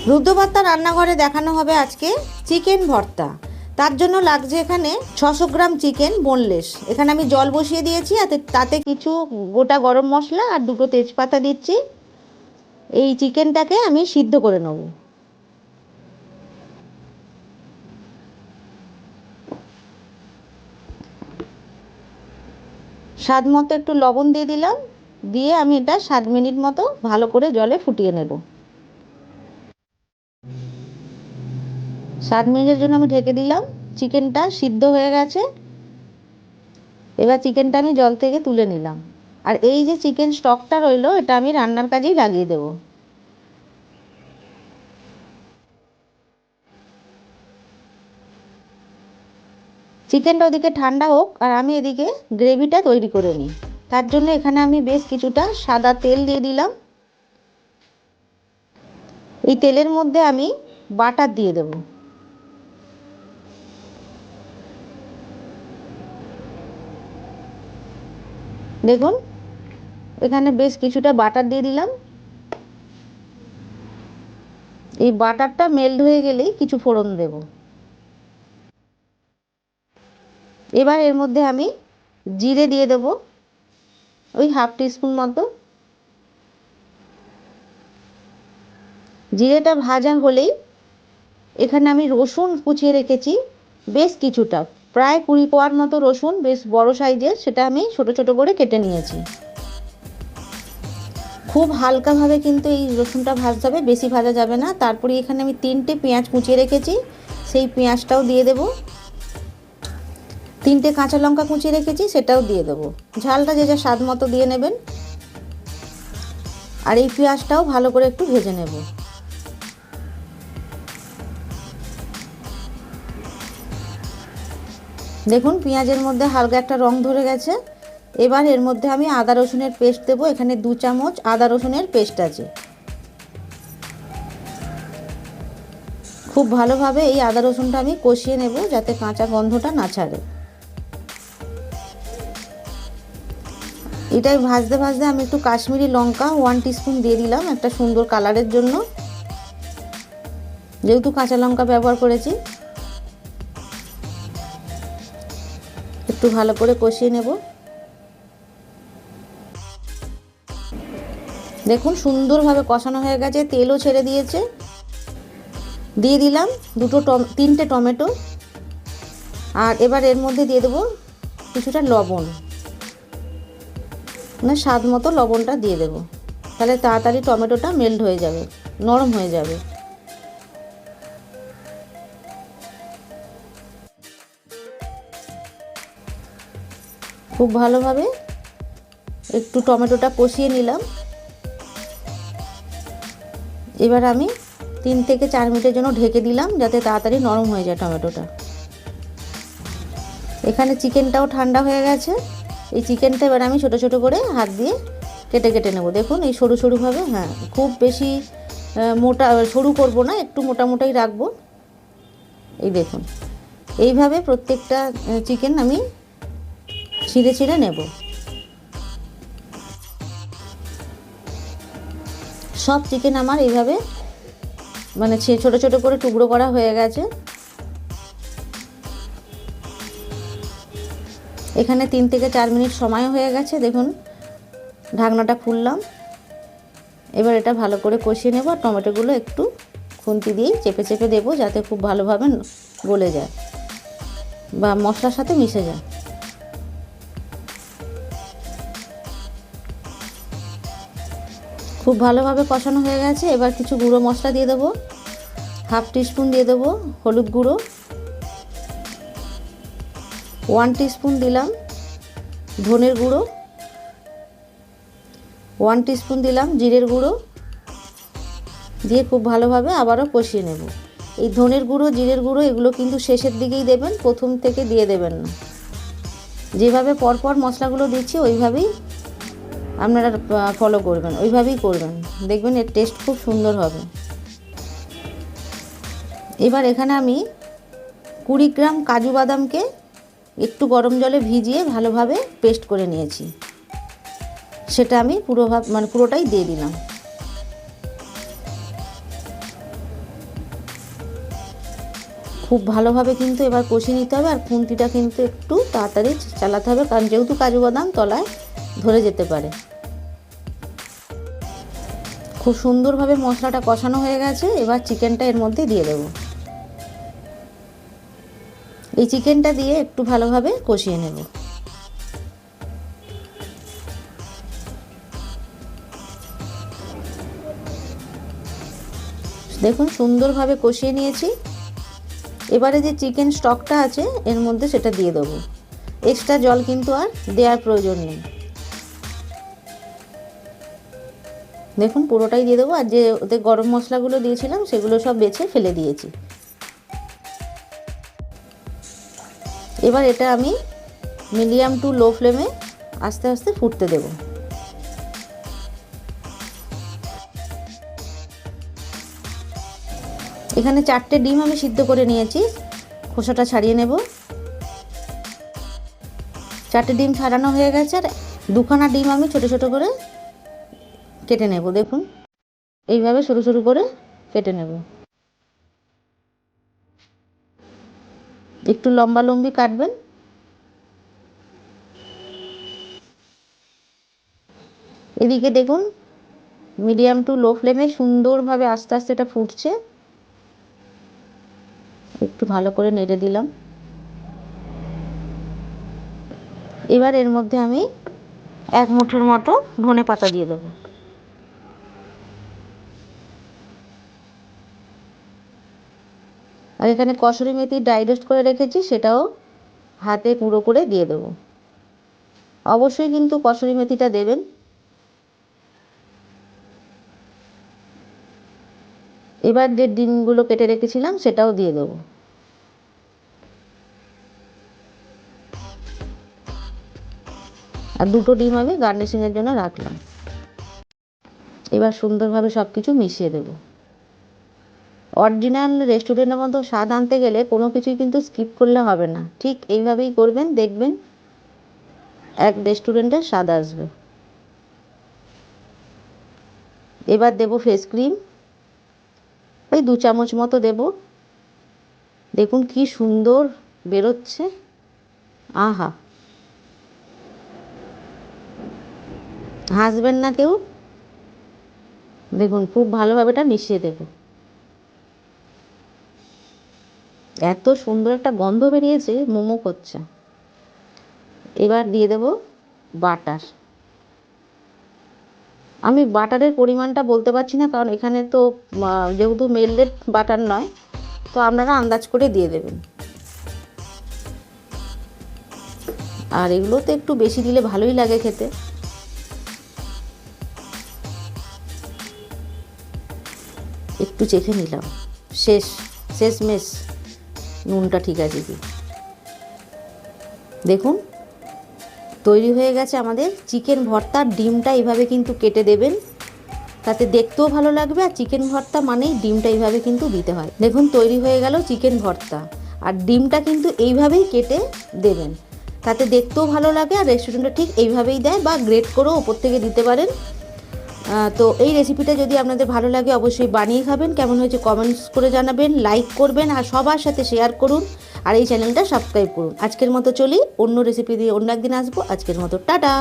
রুদ্রবার্তা রান্নাঘরে দেখানো হবে আজকে চিকেন ভর্তা। তার জন্য লাগছে এখানে 600 গ্রাম চিকেন বোনলেস। এখানে আমি জল বসিয়ে দিয়েছি, তাতে কিছু গোটা গরম মশলা আর দুটো তেজপাতা দিচ্ছি। এই চিকেনটাকে আমি সিদ্ধ করে নেব। স্বাদ মতো একটু লবণ দিয়ে দিলাম, দিয়ে আমি এটা 7 মিনিট মতো ভালো করে জলে ফুটিয়ে নেব। 7 মিনিটের জন্য আমি ঢেকে দিলাম। চিকেনটা সিদ্ধ হয়ে গেছে। এবার চিকেনটা আমি জল থেকে তুলে নিলাম। আর এই যে চিকেন স্টকটা রইলো, এটা আমি রান্নার কাজেই লাগিয়ে দেব। চিকেনটা ওদিকে ঠান্ডা হোক আর আমি এদিকে গ্রেভিটা তৈরি করে নিই। তার জন্য এখানে আমি বেশ কিছুটা সাদা তেল দিয়ে দিলাম। এই তেলের মধ্যে আমি বাটার দিয়ে দেব। দেখুন, এখানে বেশ কিছুটা বাটার দিয়ে দিলাম। এই বাটারটা মেল্ট হয়ে গেলেই কিছু ফোড়ন দেব। এবার এর মধ্যে আমি জিরে দিয়ে দেব, ওই হাফ টিস্পুন মতো। জিরেটা ভাজা হলেই এখানে আমি রসুন কুচিয়ে রেখেছি বেশ কিছুটা, প্রায় 20 কোয়ার মতো রসুন, বেশ বড় সাইজের, সেটা আমি ছোট ছোট করে কেটে নিয়েছি। খুব হালকাভাবে কিন্তু এই রসুনটা ভাজতে হবে, বেশি ভাজা যাবে না। তারপরে এখানে আমি 3টে পেঁয়াজ কুচিয়ে রেখেছি, সেই পেঁয়াজটাও দিয়ে দেব। 3টে কাঁচা লঙ্কা কুচিয়ে রেখেছি, সেটাও দিয়ে দেবো। ঝালটা যে যা স্বাদ মতো দিয়ে নেবেন। আর এই পেঁয়াজটাও ভালো করে একটু ভেজে নেব। দেখুন, পেঁয়াজের মধ্যে হালকা একটা রং ধরে গেছে। এবার এর মধ্যে আমি আদা রসুনের পেস্ট দেবো। এখানে 2 চামচ আদা রসুনের পেস্ট আছে। খুব ভালোভাবে এই আদা রসুনটা আমি কষিয়ে নেব, যাতে কাঁচা গন্ধটা না ছাড়ে। এটাই ভাজতে ভাজতে আমি একটু কাশ্মীরি লঙ্কা 1 টিস্পুন দিয়ে দিলাম, একটা সুন্দর কালারের জন্য, যেহেতু কাঁচা লঙ্কা ব্যবহার করেছি। একটু ভালো করে কষিয়ে নেব। দেখুন, সুন্দরভাবে কষানো হয়ে গেছে, তেলও ছেড়ে দিয়েছে। দিয়ে দিলাম 3টে টমেটো। আর এবার এর মধ্যে দিয়ে দেবো কিছুটা লবণ, মানে স্বাদ মতো লবণটা দিয়ে দেবো, তাহলে তাড়াতাড়ি টমেটোটা মেল্ট হয়ে যাবে, নরম হয়ে যাবে। খুব ভালোভাবে একটু টমেটোটা কষিয়ে নিলাম। এবার আমি 3 থেকে 4 মিনিটের জন্য ঢেকে দিলাম, যাতে তাড়াতাড়ি নরম হয়ে যায় টমেটোটা। এখানে চিকেনটাও ঠান্ডা হয়ে গেছে। এই চিকেনটা এবার আমি ছোট ছোট করে হাত দিয়ে কেটে কেটে নেব। দেখুন, এই সরু সরুভাবে, হ্যাঁ, খুব বেশি মোটা সরু করব না, একটু মোটা মোটাই রাখবো। এই দেখুন, এইভাবে প্রত্যেকটা চিকেন আমি ছিঁড়ে ছিঁড়ে নেব। সব চিকেন আমার এইভাবে মানে ছোট ছোট করে টুকরো করা হয়ে গেছে। এখানে 3 থেকে 4 মিনিট সময় হয়ে গেছে। দেখুন, ঢাকনাটা খুললাম। এবার এটা ভালো করে কষিয়ে নেব। আর টমেটোগুলো একটু খুন্তি দিয়ে চেপে চেপে দেবো, যাতে খুব ভালোভাবে গলে যায় বা মশলার সাথে মিশে যায়। খুব ভালোভাবে কষানো হয়ে গেছে। এবার কিছু গুঁড়ো মশলা দিয়ে দেবো। হাফ টিস্পুন দিয়ে দেবো হলুদ গুঁড়ো, 1 টিস্পুন দিলাম ধনের গুঁড়ো, 1 টিস্পুন দিলাম জিরের গুঁড়ো, দিয়ে খুব ভালোভাবে আবারও কষিয়ে নেব। এই ধনের গুঁড়ো, জিরের গুঁড়ো এগুলো কিন্তু শেষের দিকেই দেবেন, প্রথম থেকে দিয়ে দেবেন না। যেভাবে পরপর মশলাগুলো দিচ্ছি ওইভাবেই আপনারা ফলো করবেন, ওইভাবেই করবেন, দেখবেন এর টেস্ট খুব সুন্দর হবে। এবার এখানে আমি 20 গ্রাম কাজু বাদামকে একটু গরম জলে ভিজিয়ে ভালোভাবে পেস্ট করে নিয়েছি, সেটা আমি পুরোটাই দিয়ে দিলাম। খুব ভালোভাবে কিন্তু এবার কষিয়ে নিতে হবে, আর খুন্তিটা কিন্তু একটু তাড়াতাড়ি চালাতে হবে, কারণ যেহেতু কাজু বাদাম তলায় ধরে যেতে পারে। খুব সুন্দরভাবে মশলাটা কষানো হয়ে গেছে, এবার চিকেনটা এর মধ্যে দিয়ে দেবো। এই চিকেনটা দিয়ে একটু ভালোভাবে কষিয়ে নেব। দেখুন সুন্দরভাবে কষিয়ে নিয়েছি। এবারে যে চিকেন স্টকটা আছে এর মধ্যে সেটা দিয়ে দেবো। এক্সট্রা জল কিন্তু আর দেওয়ার প্রয়োজন নেই। দেখুন পুরোটাই দিয়ে দেবো, আর যে ওতে গরম মশলাগুলো দিয়েছিলাম সেগুলো সব বেছে ফেলে দিয়েছি। এবার এটা আমি মিডিয়াম টু লো ফ্লেমে আস্তে আস্তে ফুটতে দেব। এখানে 4টে ডিম আমি সিদ্ধ করে নিয়েছি, খোসাটা ছাড়িয়ে নেব। 4টে ডিম ছাড়ানো হয়ে গেছে, আর 2খানা ডিম আমি ছোট ছোট করে কেটে নেব। দেখুন এইভাবে সরু সরু করে কেটে নেব। একটু লম্বা লম্বি কাটবেন। এদিকে দেখুন মিডিয়াম টু লো ফ্লেমে সুন্দরভাবে আস্তে আস্তে এটা ফুটছে। একটু ভালো করে নেড়ে দিলাম। এবার এর মধ্যে আমি 1 মুঠোর মতো ধনেপাতা দিয়ে দেবো। আর এখানে কসুরি মেথি ড্রাই রোস্ট করে রেখেছি, সেটাও হাতে গুঁড়ো করে দিয়ে দেবো। অবশ্যই কিন্তু কসুরি মেথিটা দেবেন। এবার যে ডিমগুলো কেটে রেখেছিলাম সেটাও দিয়ে দেবো। আর 2টো ডিম আমি গার্নিশিংয়ের জন্য রাখলাম। এবার সুন্দরভাবে সব কিছু মিশিয়ে দেবো। অরিজিনাল রেস্টুরেন্টের মতো স্বাদ আনতে গেলে কোনো কিছুই কিন্তু স্কিপ করলে হবে না। ঠিক এইভাবেই করবেন, দেখবেন এক রেস্টুরেন্টের স্বাদ আসবে। এবার দেবো ফেস ক্রিম, ওই 2 চামচ মতো দেব। দেখুন কি সুন্দর বেরোচ্ছে, আহা! হাসবেন না কেউ। দেখুন খুব ভালোভাবে এটা মিশিয়ে দেব। এত সুন্দর একটা গন্ধ বেরিয়েছে, মোমো করছে। এবার দিয়ে দেব বাটার। আমি বাটারের পরিমাণটা বলতে পারছি না, কারণ এখানে তো যেহেতু মেল্টেড বাটার নয়, তো আপনারা আন্দাজ করে দিয়ে দেবেন। আর এগুলো তো একটু বেশি দিলে ভালোই লাগে খেতে। একটু চেখে নিলাম, শেষমেশ নুনটা ঠিক আছে কি। দেখুন তৈরি হয়ে গেছে আমাদের চিকেন ভর্তা। ডিমটা এইভাবে কিন্তু কেটে দেবেন, তাতে দেখতেও ভালো লাগবে। আর চিকেন ভর্তা মানেই ডিমটা এইভাবে কিন্তু দিতে হয়। দেখুন তৈরি হয়ে গেল চিকেন ভর্তা, আর ডিমটা কিন্তু এইভাবেই কেটে দেবেন, তাতে দেখতেও ভালো লাগে। আর রেস্টুরেন্টে ঠিক এইভাবেই দেয়, বা গ্রেট করেও ওপর থেকে দিতে পারেন। তো এই রেসিপিটা যদি আপনাদের ভালো লাগে অবশ্যই বানিয়ে খাবেন। কেমন হয়েছে কমেন্টস করে জানাবেন, লাইক করবেন, আর সবার সাথে শেয়ার করুন, আর এই চ্যানেলটা সাবস্ক্রাইব করুন। আজকের মতো চলি, অন্য রেসিপি দিয়ে অন্য একদিন আসবো। আজকের মতো টাটা।